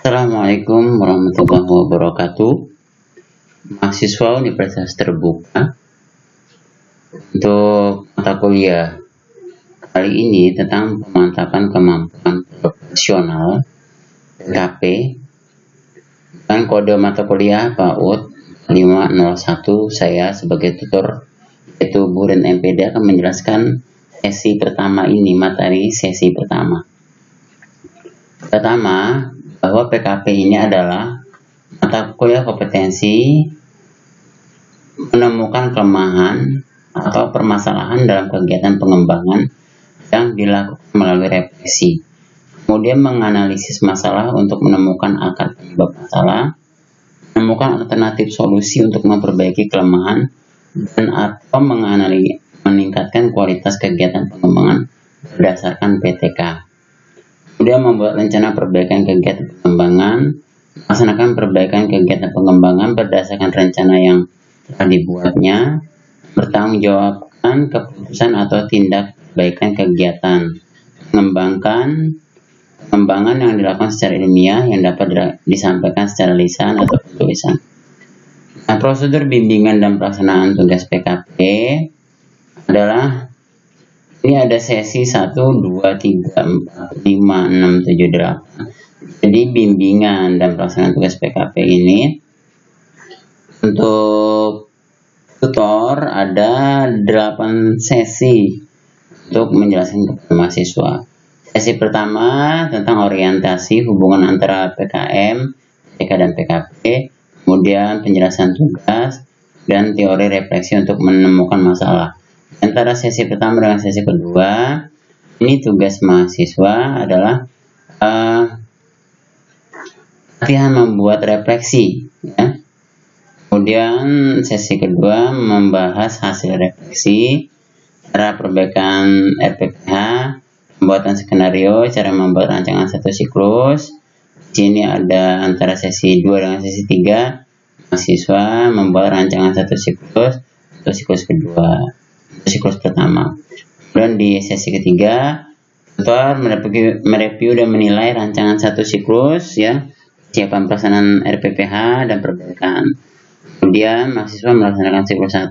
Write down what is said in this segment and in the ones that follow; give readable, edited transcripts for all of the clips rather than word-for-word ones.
Assalamualaikum warahmatullahi wabarakatuh. Mahasiswa Universitas Terbuka, untuk mata kuliah kali ini tentang pemantapan kemampuan profesional PKP dan kode mata kuliah PAUD 501. Saya sebagai tutor yaitu Bu Ren MPD akan menjelaskan sesi pertama ini, materi sesi pertama. Pertama, bahwa PKP ini adalah mata kuliah kompetensi menemukan kelemahan atau permasalahan dalam kegiatan pengembangan yang dilakukan melalui refleksi, kemudian menganalisis masalah untuk menemukan akar penyebab masalah, menemukan alternatif solusi untuk memperbaiki kelemahan, dan atau meningkatkan kualitas kegiatan pengembangan berdasarkan PTK. Kemudian membuat rencana perbaikan kegiatan pengembangan, melaksanakan perbaikan kegiatan pengembangan berdasarkan rencana yang telah dibuatnya, bertanggung jawabkan keputusan atau tindak perbaikan kegiatan, mengembangkan pengembangan yang dilakukan secara ilmiah yang dapat disampaikan secara lisan atau tulisan. Nah, prosedur bimbingan dan pelaksanaan tugas PKP adalah ini ada sesi 1, 2, 3, 4, 5, 6, 7, 8. Jadi bimbingan dan pelaksanaan tugas PKP ini untuk tutor ada 8 sesi untuk menjelaskan kepada mahasiswa. Sesi pertama tentang orientasi hubungan antara PKM, PK dan PKP, kemudian penjelasan tugas dan teori refleksi untuk menemukan masalah. Antara sesi pertama dengan sesi kedua, ini tugas mahasiswa adalah latihan membuat refleksi, ya. Kemudian sesi kedua membahas hasil refleksi, cara perbaikan RPPH, pembuatan skenario, cara membuat rancangan satu siklus. Di sini ada antara sesi 2 dengan sesi 3, mahasiswa membuat rancangan satu siklus atau siklus kedua, siklus pertama. Kemudian di sesi ketiga, tutor mereview dan menilai rancangan satu siklus, ya, siapan pelaksanaan RPPH dan perbaikan. Kemudian mahasiswa melaksanakan siklus 1,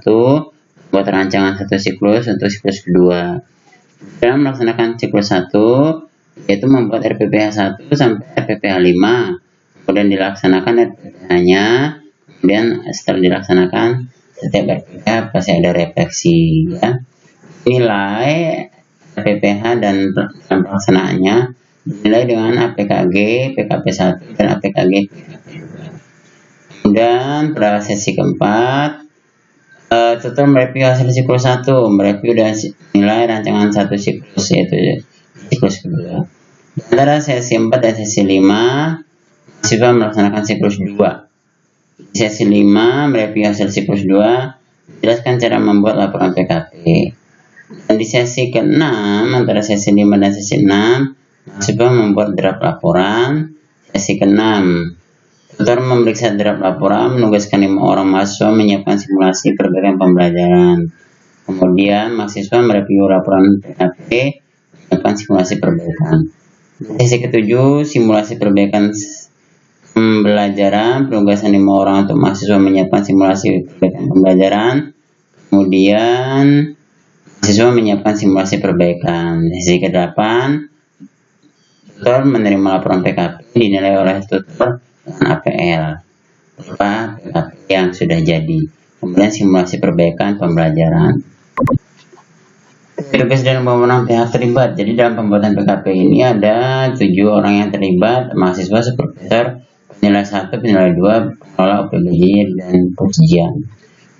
buat rancangan satu siklus untuk siklus kedua. Dan melaksanakan siklus 1 yaitu membuat RPPH 1 sampai RPPH 5. Kemudian dilaksanakan RPPH-nya. Kemudian setelah dilaksanakan setiap RPPH pasti ada refleksi, ya. Nilai RPPH dan pelaksanaannya dinilai dengan APKG, PKP 1 dan APKG, PKP 2. Kemudian pada sesi keempat, tutor mereview hasil siklus 1, mereview dan nilai rancangan satu siklus yaitu siklus kedua. Antara sesi 4 dan sesi 5, mahasiswa melaksanakan siklus 2. Di sesi 5, mereview hasil siklus 2, jelaskan cara membuat laporan PKP. Dan di sesi ke-6, antara sesi 5 dan sesi 6, mahasiswa membuat draft laporan. Sesi ke-6, tutor memeriksa draft laporan, menugaskan 5 orang mahasiswa menyiapkan simulasi perbaikan pembelajaran. Kemudian mahasiswa mereview laporan PKP, menyiapkan simulasi perbaikan. Di sesi ke-7, simulasi perbaikan pembelajaran, penugasan 5 orang untuk mahasiswa menyiapkan simulasi perbaikan pembelajaran. Kemudian mahasiswa menyiapkan simulasi perbaikan. Sesi ke-8, tutor menerima laporan PKP dinilai oleh tutor dengan APL berupa PKP yang sudah jadi. Kemudian simulasi perbaikan pembelajaran. Tugas dan wewenang pihak terlibat. Jadi dalam pembuatan PKP ini ada 7 orang yang terlibat: mahasiswa, supervisor, penilai 1, penilai 2, pengelola UPBJ dan ujian.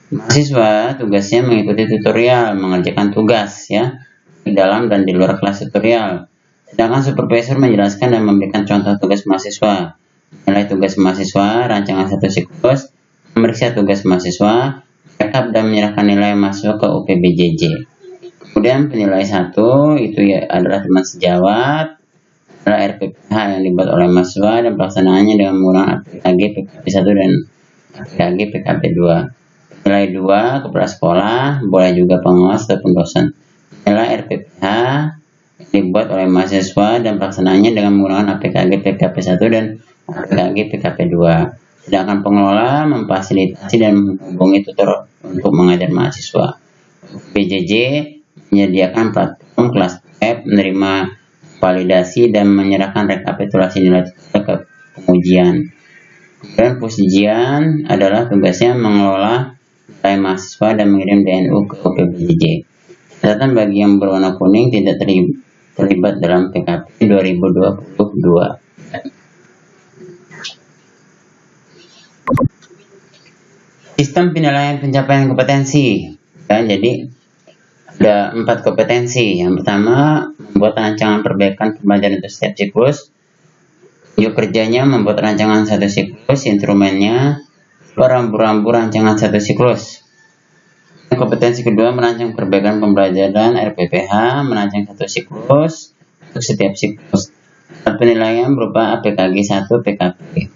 Mahasiswa tugasnya mengikuti tutorial, mengerjakan tugas, ya, di dalam dan di luar kelas tutorial. Sedangkan supervisor menjelaskan dan memberikan contoh tugas mahasiswa, menilai tugas mahasiswa, rancangan satu siklus, memeriksa tugas mahasiswa, backup dan menyerahkan nilai mahasiswa ke UPBJJ. Kemudian penilai 1 itu ya adalah teman sejawat, adalah RPPH yang dibuat oleh mahasiswa dan pelaksanaannya dengan menggunakan APKG PKP 1 dan APKG PKP 2. Nilai 2 kepala sekolah, boleh juga pengawas ataupun dosen. Nilai RPPH yang dibuat oleh mahasiswa dan pelaksanaannya dengan menggunakan APKG PKP 1 dan APKG PKP 2. Sedangkan pengelola memfasilitasi dan menghubungi tutor untuk mengajar mahasiswa. PJJ menyediakan platform kelas web, menerima validasi dan menyerahkan rekapitulasi nilai ke pengujian. Kemudian pusujian adalah tugasnya mengelola nilai mahasiswa dan mengirim DNU ke PJJ. Catatan bagi yang berwarna kuning tidak terlibat dalam PKP 2022. Sistem penilaian pencapaian kompetensi. Ya, jadi ada 4 kompetensi. Yang pertama, membuat rancangan perbaikan pembelajaran untuk setiap siklus. Tunjuk kerjanya membuat rancangan satu siklus, instrumennya rambu-rambu rancangan satu siklus. Kompetensi kedua, merancang perbaikan pembelajaran RPPH, merancang satu siklus untuk setiap siklus. Penilaian berupa APKG 1 PKP.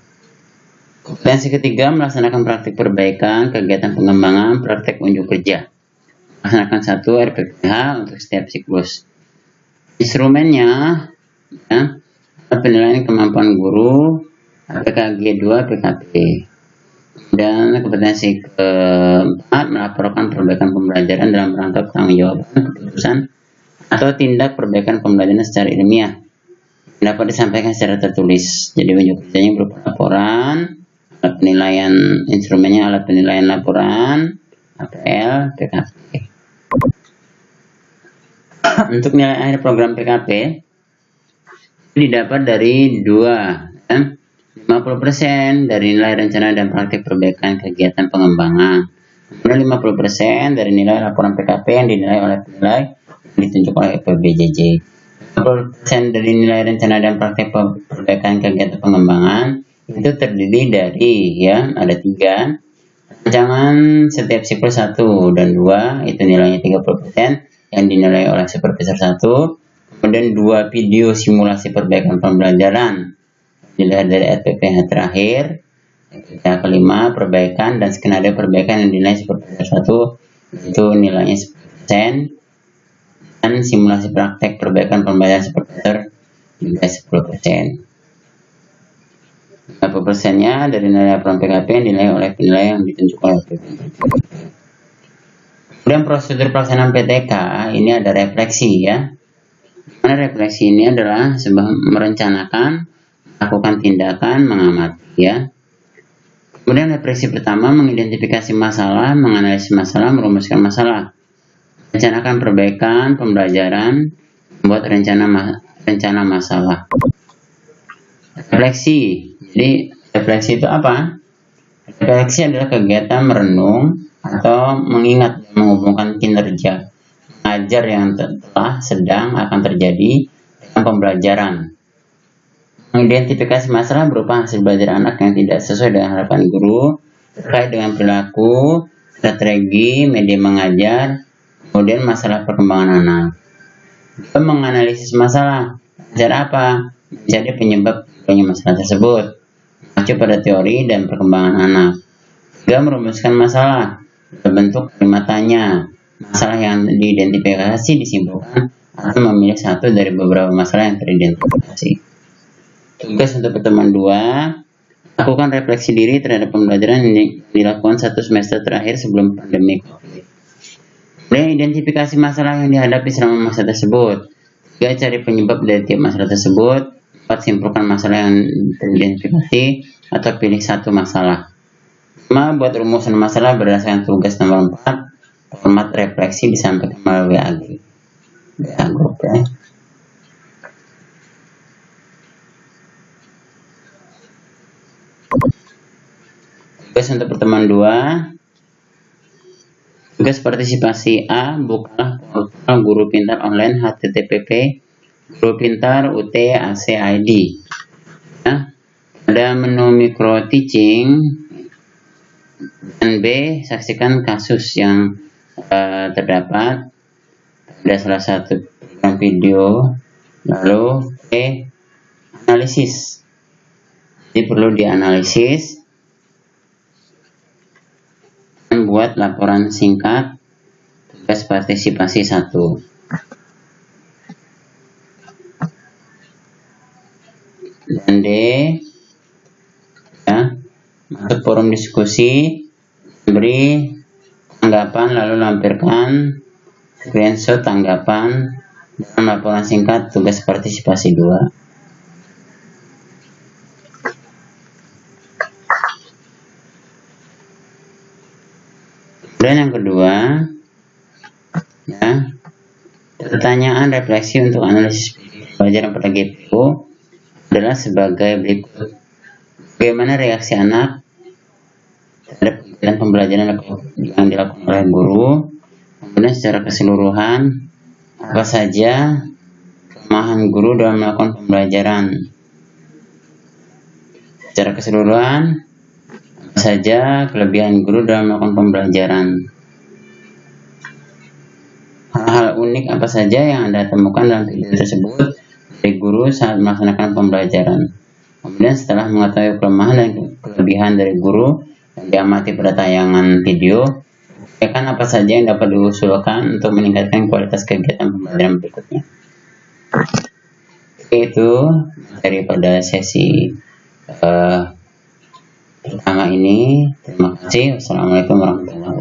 Kompetensi ketiga, melaksanakan praktik perbaikan, kegiatan pengembangan, praktek unjuk kerja. Melaksanakan satu RPPH untuk setiap siklus. Instrumennya, ya, penilaian kemampuan guru, APKG 2 PKP. Dan kompetensi keempat, melaporkan perbaikan pembelajaran dalam rangka pertanggungjawaban keputusan atau tindak perbaikan pembelajaran secara ilmiah. Dapat disampaikan secara tertulis. Jadi unjuk kerjanya berupa laporan, alat penilaian instrumennya alat penilaian laporan, APL, PKP. Untuk nilai akhir program PKP didapat dari 50% dari nilai rencana dan praktik perbaikan kegiatan pengembangan. Kemudian 50% dari nilai laporan PKP yang dinilai oleh penilai yang ditunjuk oleh PBJJ. 50% dari nilai rencana dan praktik perbaikan kegiatan pengembangan itu terdiri dari ada 3 rancangan setiap siklus 1 dan 2, itu nilainya 30% yang dinilai oleh supervisor 1. Kemudian 2 video simulasi perbaikan pembelajaran dilihat dari RPPH terakhir. RPPH kelima, perbaikan dan skenario perbaikan yang dinilai supervisor 1, itu nilainya 10%. Dan simulasi praktek perbaikan pembelajaran supervisor juga 10%. 50%-nya dari nilai laporan PKP yang dinilai oleh penilai yang ditunjuk oleh PPJ. Kemudian prosedur pelaksanaan PTK ini ada refleksi ya. Mana refleksi ini adalah merencanakan, melakukan tindakan, mengamati ya. Kemudian refleksi pertama, mengidentifikasi masalah, menganalisis masalah, merumuskan masalah. Rencanakan perbaikan pembelajaran, membuat rencana masalah. Refleksi. Jadi refleksi itu apa? Refleksi adalah kegiatan merenung atau mengingat dan menghubungkan kinerja mengajar yang telah sedang akan terjadi dalam pembelajaran. Mengidentifikasi masalah berupa hasil belajar anak yang tidak sesuai dengan harapan guru terkait dengan perilaku, strategi, media mengajar, kemudian masalah perkembangan anak. Menganalisis masalah, belajar apa menjadi penyebab masalah tersebut, mengacu pada teori dan perkembangan anak. Juga merumuskan masalah berbentuk kalimat tanya. Masalah yang diidentifikasi disimpulkan atau memilih satu dari beberapa masalah yang teridentifikasi. Tugas untuk pertemuan 2, lakukan refleksi diri terhadap pembelajaran yang dilakukan 1 semester terakhir sebelum pandemi COVID. Kemudian identifikasi masalah yang dihadapi selama masa tersebut. 3, cari penyebab dari tiap masalah tersebut. 4, simpulkan masalah yang teridentifikasi atau pilih satu masalah. 5, buat rumusan masalah berdasarkan tugas nomor 4. Format refleksi disampaikan melalui WA Group ya. Tugas untuk pertemuan 2. Tugas partisipasi A, bukalah portal Guru Pintar online http Guru Pintar UT AC ID. Ya. Ada menu micro teaching. Dan B, saksikan kasus yang terdapat pada salah satu program video. Lalu B, analisis. Jadi perlu dianalisis dan buat laporan singkat tugas partisipasi 1. Dan D, ya, masuk forum diskusi, beri tanggapan lalu lampirkan screenshot tanggapan dalam laporan singkat tugas partisipasi 2. Kemudian yang kedua, ya, pertanyaan refleksi untuk analisis pelajaran pada GPU adalah sebagai berikut. Bagaimana reaksi anak terhadap kegiatan pembelajaran yang dilakukan oleh guru? Kemudian secara keseluruhan, apa saja kelemahan guru dalam melakukan pembelajaran? Secara keseluruhan, apa saja kelebihan guru dalam melakukan pembelajaran? Hal-hal unik apa saja yang Anda temukan dalam video tersebut dari guru saat melaksanakan pembelajaran? Kemudian setelah mengetahui kelemahan dan kelebihan dari guru yang diamati pada tayangan video, kebijakan apa saja yang dapat diusulkan untuk meningkatkan kualitas kegiatan pembelajaran berikutnya. Itu daripada sesi pertama ini. Terima kasih. Wassalamualaikum warahmatullahi wabarakatuh.